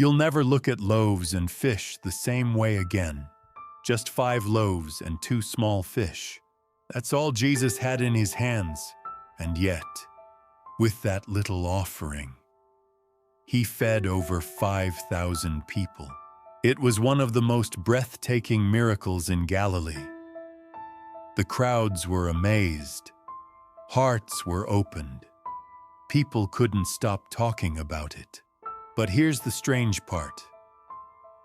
You'll never look at loaves and fish the same way again. Just 5 loaves and 2 small fish. That's all Jesus had in his hands. And yet, with that little offering, he fed over 5,000 people. It was one of the most breathtaking miracles in Galilee. The crowds were amazed. Hearts were opened. People couldn't stop talking about it. But here's the strange part.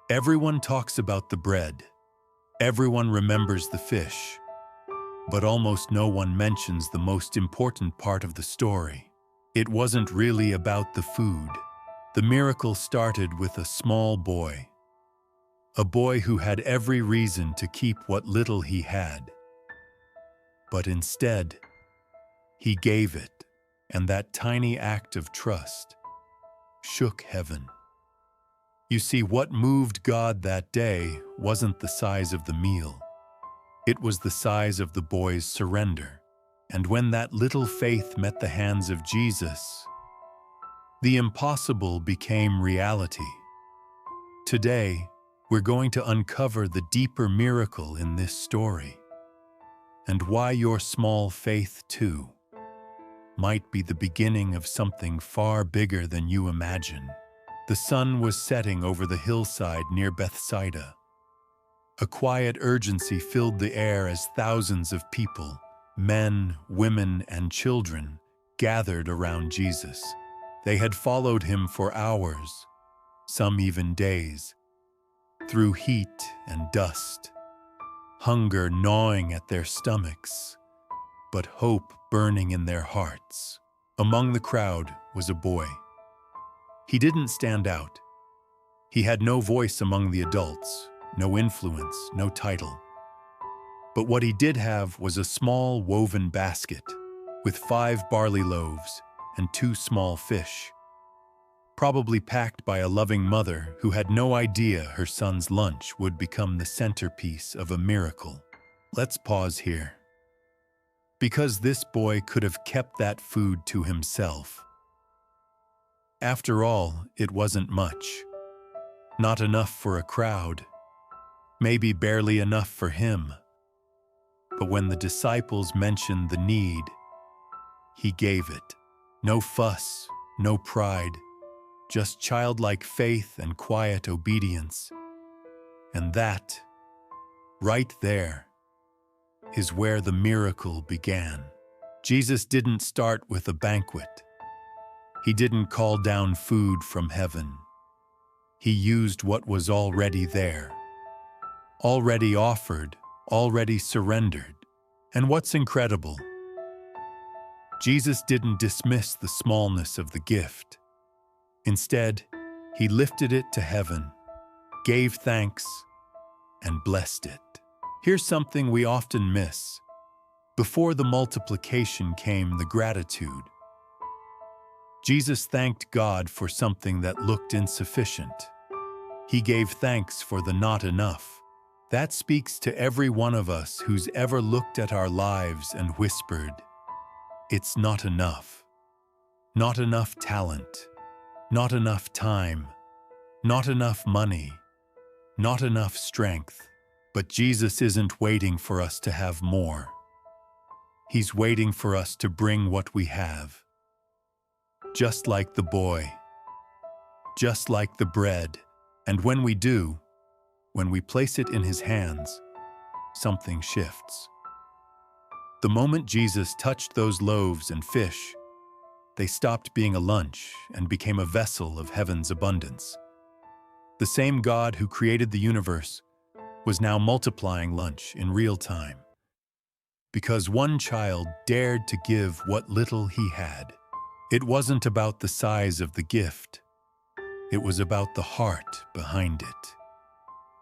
Everyone talks about the bread. Everyone remembers the fish. But almost no one mentions the most important part of the story. It wasn't really about the food. The miracle started with a small boy. A boy who had every reason to keep what little he had. But instead, he gave it, and that tiny act of trust shook heaven. You see, what moved God that day wasn't the size of the meal. It was the size of the boy's surrender. And when that little faith met the hands of Jesus, the impossible became reality. Today, we're going to uncover the deeper miracle in this story, and why your small faith, too, might be the beginning of something far bigger than you imagine. The sun was setting over the hillside near Bethsaida. A quiet urgency filled the air as thousands of people, men, women, and children, gathered around Jesus. They had followed him for hours, some even days, through heat and dust, hunger gnawing at their stomachs, but hope burning in their hearts. Among the crowd was a boy. He didn't stand out. He had no voice among the adults, no influence, no title. But what he did have was a small woven basket with 5 barley loaves and 2 small fish, probably packed by a loving mother who had no idea her son's lunch would become the centerpiece of a miracle. Let's pause here. Because this boy could have kept that food to himself. After all, it wasn't much. Not enough for a crowd. Maybe barely enough for him. But when the disciples mentioned the need, he gave it. No fuss, no pride, just childlike faith and quiet obedience. And that, right there, is where the miracle began. Jesus didn't start with a banquet. He didn't call down food from heaven. He used what was already there, already offered, already surrendered. And what's incredible, Jesus didn't dismiss the smallness of the gift. Instead, he lifted it to heaven, gave thanks, and blessed it. Here's something we often miss. Before the multiplication came the gratitude. Jesus thanked God for something that looked insufficient. He gave thanks for the not enough. That speaks to every one of us who's ever looked at our lives and whispered, "It's not enough. Not enough talent. Not enough time. Not enough money. Not enough strength." But Jesus isn't waiting for us to have more. He's waiting for us to bring what we have. Just like the boy. Just like the bread. And when we do, when we place it in his hands, something shifts. The moment Jesus touched those loaves and fish, they stopped being a lunch and became a vessel of heaven's abundance. The same God who created the universe was now multiplying lunch in real time. Because one child dared to give what little he had. It wasn't about the size of the gift. It was about the heart behind it.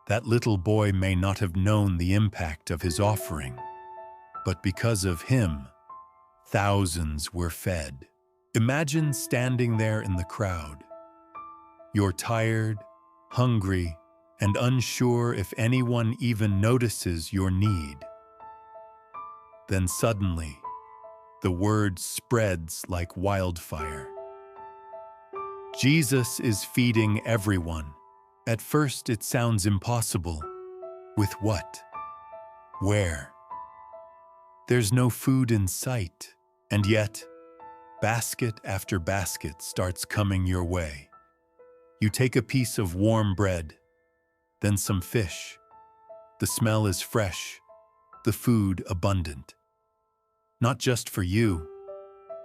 That little boy may not have known the impact of his offering, but because of him, thousands were fed. Imagine standing there in the crowd. You're tired, hungry, and unsure if anyone even notices your need. Then suddenly, the word spreads like wildfire. Jesus is feeding everyone. At first, it sounds impossible. With what? Where? There's no food in sight, and yet, basket after basket starts coming your way. You take a piece of warm bread, then some fish. The smell is fresh, the food abundant. Not just for you,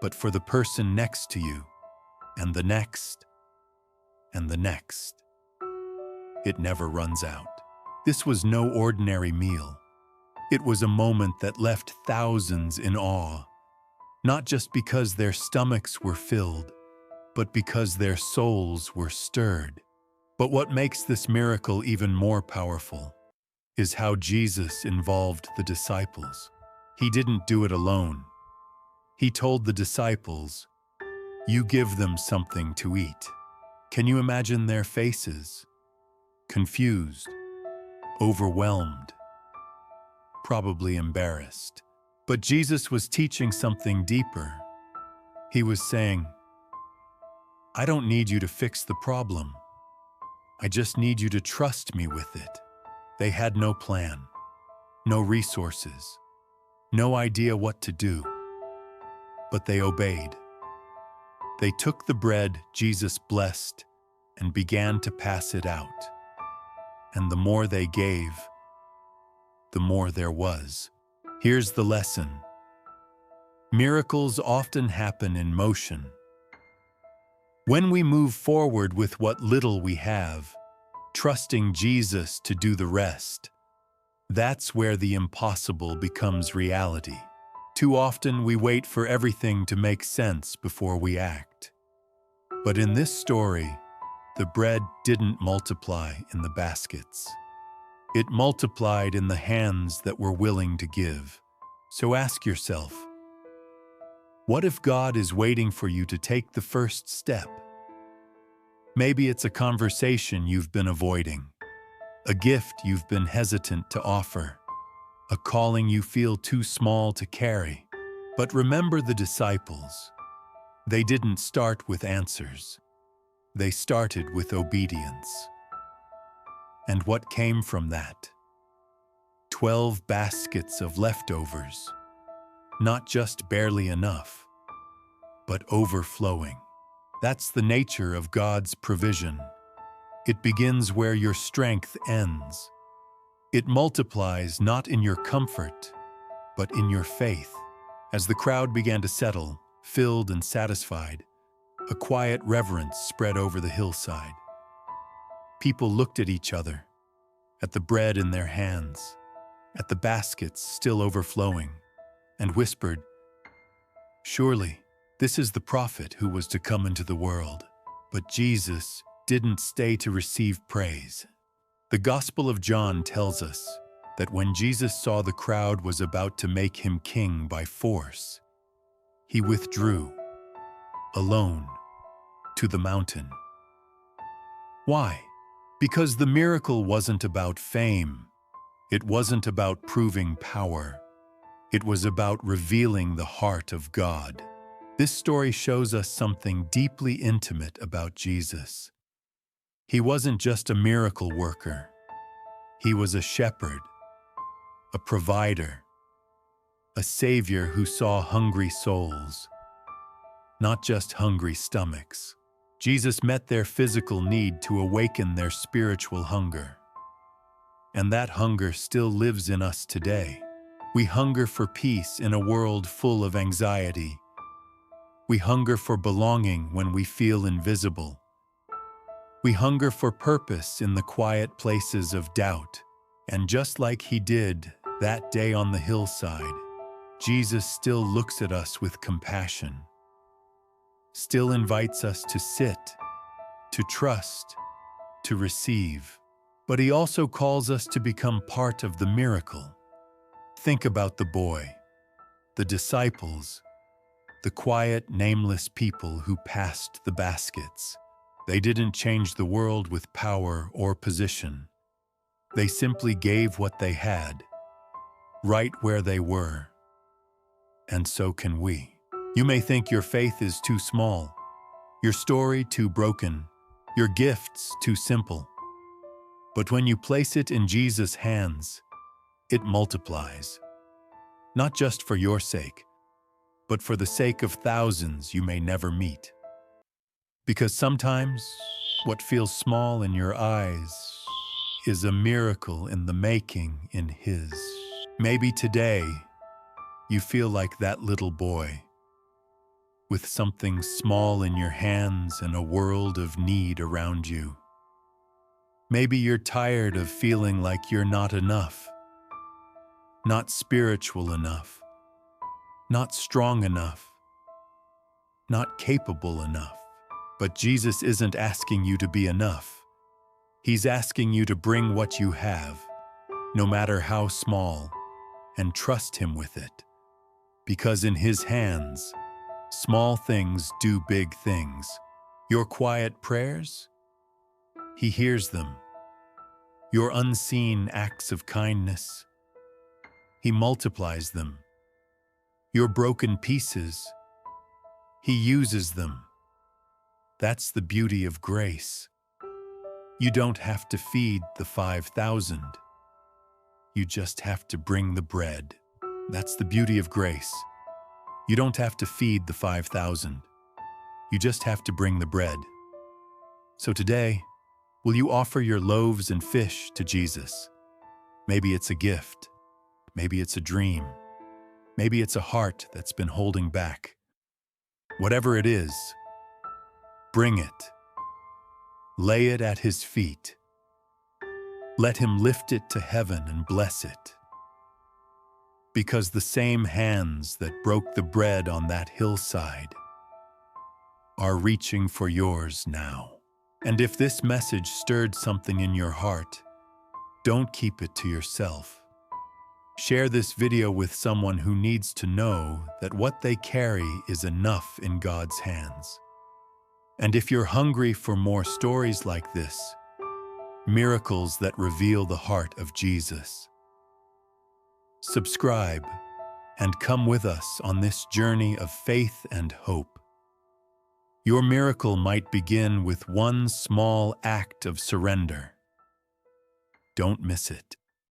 but for the person next to you, and the next, and the next. It never runs out. This was no ordinary meal. It was a moment that left thousands in awe, not just because their stomachs were filled, but because their souls were stirred. But what makes this miracle even more powerful is how Jesus involved the disciples. He didn't do it alone. He told the disciples, "You give them something to eat." Can you imagine their faces? Confused, overwhelmed, probably embarrassed. But Jesus was teaching something deeper. He was saying, "I don't need you to fix the problem. I just need you to trust me with it." They had no plan, no resources, no idea what to do. But they obeyed. They took the bread Jesus blessed and began to pass it out. And the more they gave, the more there was. Here's the lesson. Miracles often happen in motion. When we move forward with what little we have, trusting Jesus to do the rest, that's where the impossible becomes reality. Too often we wait for everything to make sense before we act. But in this story, the bread didn't multiply in the baskets. It multiplied in the hands that were willing to give. So ask yourself, what if God is waiting for you to take the first step? Maybe it's a conversation you've been avoiding, a gift you've been hesitant to offer, a calling you feel too small to carry. But remember the disciples. They didn't start with answers. They started with obedience. And what came from that? 12 baskets of leftovers. Not just barely enough, but overflowing. That's the nature of God's provision. It begins where your strength ends. It multiplies not in your comfort, but in your faith. As the crowd began to settle, filled and satisfied, a quiet reverence spread over the hillside. People looked at each other, at the bread in their hands, at the baskets still overflowing, and whispered, "Surely, this is the prophet who was to come into the world." But Jesus didn't stay to receive praise. The Gospel of John tells us that when Jesus saw the crowd was about to make him king by force, he withdrew, alone, to the mountain. Why? Because the miracle wasn't about fame. It wasn't about proving power. It was about revealing the heart of God. This story shows us something deeply intimate about Jesus. He wasn't just a miracle worker. He was a shepherd, a provider, a savior who saw hungry souls, not just hungry stomachs. Jesus met their physical need to awaken their spiritual hunger. And that hunger still lives in us today. We hunger for peace in a world full of anxiety. We hunger for belonging when we feel invisible. We hunger for purpose in the quiet places of doubt. And just like he did that day on the hillside, Jesus still looks at us with compassion, still invites us to sit, to trust, to receive. But he also calls us to become part of the miracle. Think about the boy, the disciples, the quiet, nameless people who passed the baskets. They didn't change the world with power or position. They simply gave what they had, right where they were. And so can we. You may think your faith is too small, your story too broken, your gifts too simple. But when you place it in Jesus' hands, it multiplies, not just for your sake, but for the sake of thousands you may never meet. Because sometimes what feels small in your eyes is a miracle in the making in His. Maybe today you feel like that little boy, with something small in your hands and a world of need around you. Maybe you're tired of feeling like you're not enough, not spiritual enough, not strong enough, not capable enough. But Jesus isn't asking you to be enough. He's asking you to bring what you have, no matter how small, and trust Him with it. Because in His hands, small things do big things. Your quiet prayers, He hears them. Your unseen acts of kindness, He multiplies them. Your broken pieces, He uses them. That's the beauty of grace. You don't have to feed the 5,000. You just have to bring the bread. That's the beauty of grace. You don't have to feed the 5,000. You just have to bring the bread. So today, will you offer your loaves and fish to Jesus? Maybe it's a gift. Maybe it's a dream. Maybe it's a heart that's been holding back. Whatever it is, bring it. Lay it at His feet. Let Him lift it to heaven and bless it. Because the same hands that broke the bread on that hillside are reaching for yours now. And if this message stirred something in your heart, don't keep it to yourself. Share this video with someone who needs to know that what they carry is enough in God's hands. And if you're hungry for more stories like this, miracles that reveal the heart of Jesus, subscribe and come with us on this journey of faith and hope. Your miracle might begin with one small act of surrender. Don't miss it.